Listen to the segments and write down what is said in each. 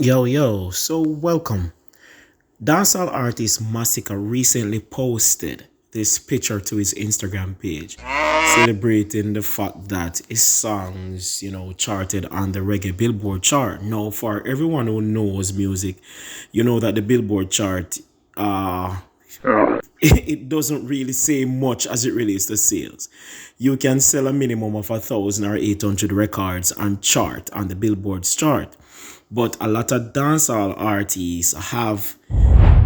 So welcome. Dancehall artist Masicka recently posted this picture to his Instagram page, celebrating the fact that his songs, charted on the reggae Billboard chart. Now, for everyone who knows music, you know that the Billboard chart, it doesn't really say much as it relates to sales. You can sell a minimum of 1,800 records and chart on the Billboard's chart. But a lot of dancehall artists have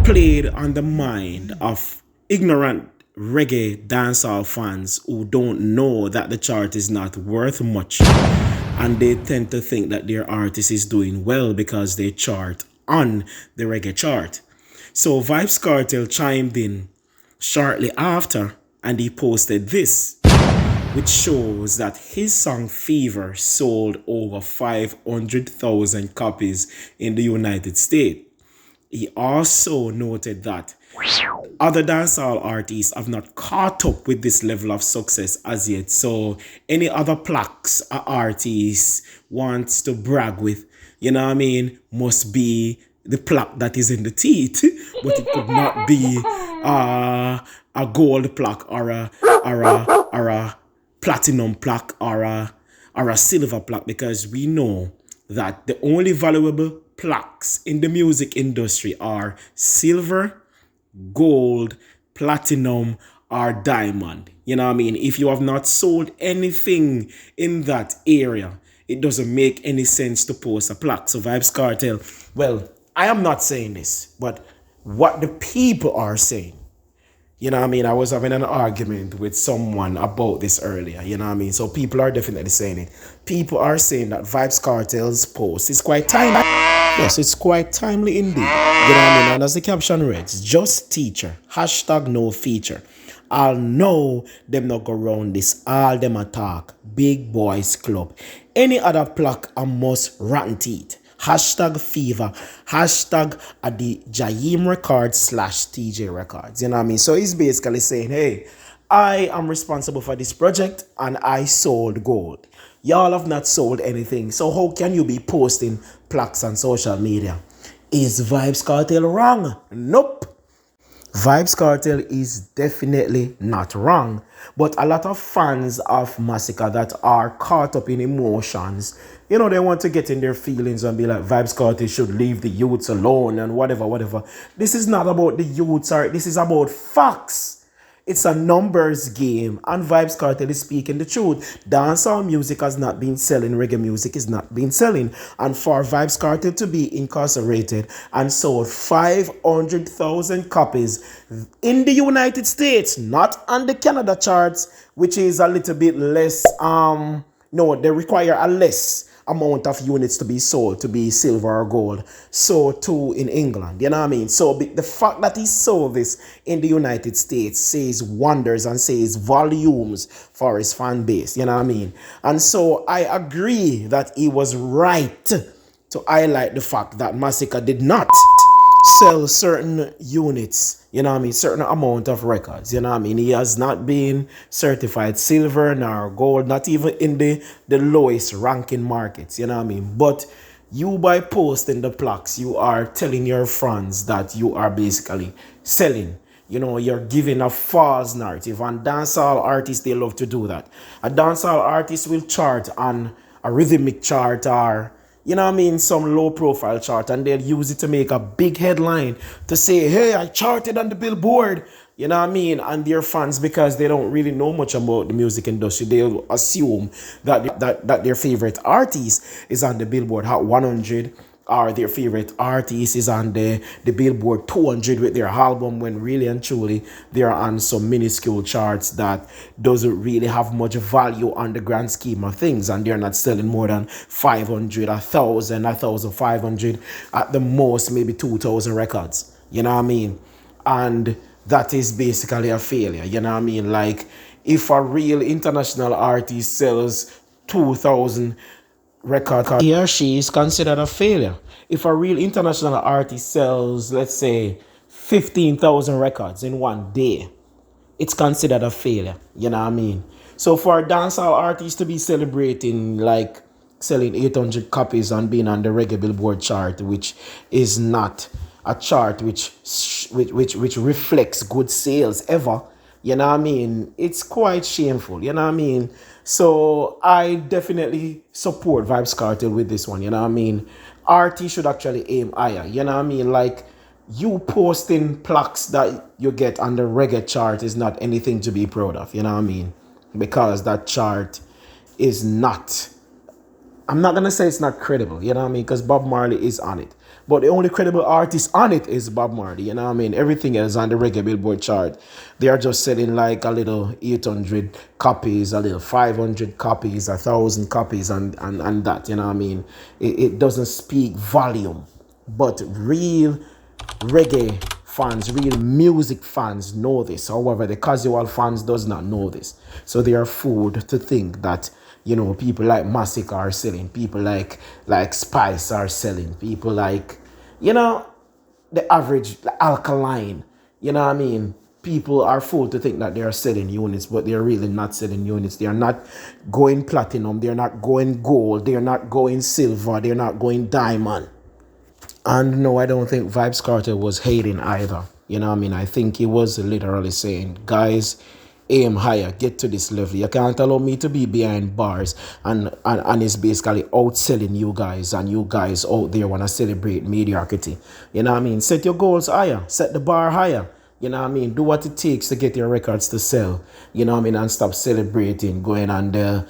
played on the mind of ignorant reggae dancehall fans who don't know that the chart is not worth much. And they tend to think that their artist is doing well because they chart on the reggae chart. So Vybz Kartel chimed in shortly after and he posted this, which shows that his song Fever sold over 500,000 copies in the United States. He also noted that other dancehall artists have not caught up with this level of success as yet. So any other plaques a artist wants to brag with, must be the plaque that is in the teeth, but it could not be a gold plaque or a platinum plaque or a silver plaque, because we know that the only valuable plaques in the music industry are silver, gold, platinum, or diamond. If you have not sold anything in that area, it doesn't make any sense to post a plaque. So Vybz Kartel, well, I am not saying this, but what the people are saying. I was having an argument with someone about this earlier. So people are definitely saying it. People are saying that Vybz Kartel's post is quite timely. Yes, it's quite timely indeed. And as the caption reads, just teacher, hashtag no feature. I'll know them not go round this, all them attack, big boys club. Any other plaque a must rotten teeth. Hashtag fever, hashtag at the Jaim Records / TJ Records. So he's basically saying, hey, I am responsible for this project and I sold gold. Y'all have not sold anything. So how can you be posting plaques on social media? Is Vybz Kartel wrong? Nope. Vybz Kartel is definitely not wrong, but a lot of fans of Masicka that are caught up in emotions, they want to get in their feelings and be like, Vybz Kartel should leave the youths alone and whatever. This is not about the youths, this is about facts. It's a numbers game, and Vybz Kartel is speaking the truth. Dancehall music has not been selling, reggae music is not been selling. And for Vybz Kartel to be incarcerated and sold 500,000 copies in the United States, not on the Canada charts, which is a little bit less, no, they require a less amount of units to be sold to be silver or gold. So too in England, So the fact that he sold this in the United States says wonders and says volumes for his fan base, And so I agree that he was right to highlight the fact that Masicka did not sell certain units, certain amount of records, He has not been certified silver nor gold, not even in the lowest ranking markets, But you, by posting the plaques, you are telling your friends that you are basically selling. You're giving a false narrative, and dancehall artists, they love to do that. A dancehall artist will chart on a rhythmic chart or some low profile chart, and they'll use it to make a big headline to say, hey, I charted on the Billboard, and their fans, because they don't really know much about the music industry, they'll assume that their favorite artist is on the Billboard Hot 100, or their favorite artist is on the Billboard 200 with their album, when really and truly they are on some minuscule charts that doesn't really have much value on the grand scheme of things, and they're not selling more than 500, 1,000, 1,500, at the most maybe 2,000 records, and that is basically a failure, like if a real international artist sells 2,000 record, he or she is considered a failure. If a real international artist sells, let's say, 15,000 records in one day, it's considered a failure. So for a dancehall artist to be celebrating like selling 800 copies and being on the reggae billboard chart, which is not a chart which reflects good sales ever. You know what I mean? It's quite shameful. You know what I mean? So I definitely support Vybz Kartel with this one. You know what I mean? RT should actually aim higher. You know what I mean? Like, you posting plaques that you get on the reggae chart is not anything to be proud of. You know what I mean? Because that chart is not, I'm not gonna say it's not credible, you know what I mean? Because Bob Marley is on it. But the only credible artist on it is Bob Marley, you know what I mean? Everything else on the reggae billboard chart, they are just selling like a little 800 copies, a little 500 copies, 1,000 copies, and that, you know what I mean? It doesn't speak volume. But real reggae fans, real music fans know this. However, the casual fans does not know this. So they are fooled to think that, you know, people like Masicka are selling, people like Spice are selling, people like, you know, the average alkaline, you know what I mean? People are fooled to think that they are selling units, but they're really not selling units. They are not going platinum, they're not going gold, they're not going silver, they're not going diamond. And no, I don't think Vybz Kartel was hating either. You know what I mean? I think he was literally saying, guys, aim higher, get to this level. You can't allow me to be behind bars and it's basically outselling you guys, and you guys out there want to celebrate mediocrity. You know what I mean? Set your goals higher, set the bar higher. You know what I mean? Do what it takes to get your records to sell. You know what I mean? And stop celebrating going on the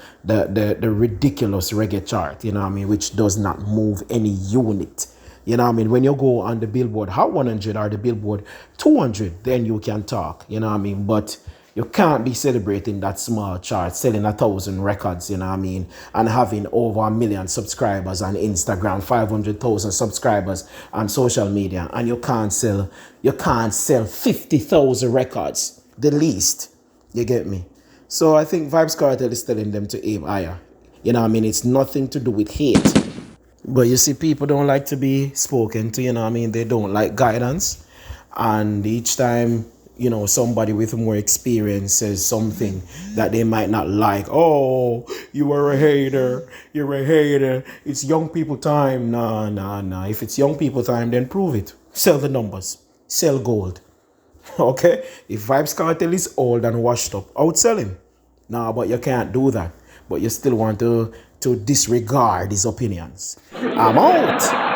ridiculous reggae chart, you know what I mean? Which does not move any unit. You know what I mean? When you go on the Billboard Hot 100 or the Billboard 200, then you can talk. You know what I mean? But you can't be celebrating that small chart, selling 1,000 records, you know what I mean? And having over 1 million subscribers on Instagram, 500,000 subscribers on social media. And you can't sell 50,000 records, the least. You get me? So I think Vybz Kartel is telling them to aim higher. You know what I mean? It's nothing to do with hate. But you see, people don't like to be spoken to, you know what I mean? They don't like guidance. And each time, you know, somebody with more experience says something that they might not like. Oh, you are a hater. You're a hater. It's young people time. Nah, nah, nah. If it's young people time, then prove it. Sell the numbers. Sell gold. Okay? If Vybz Kartel is old and washed up, outsell him. Nah, but you can't do that. But you still want to disregard his opinions. I'm out.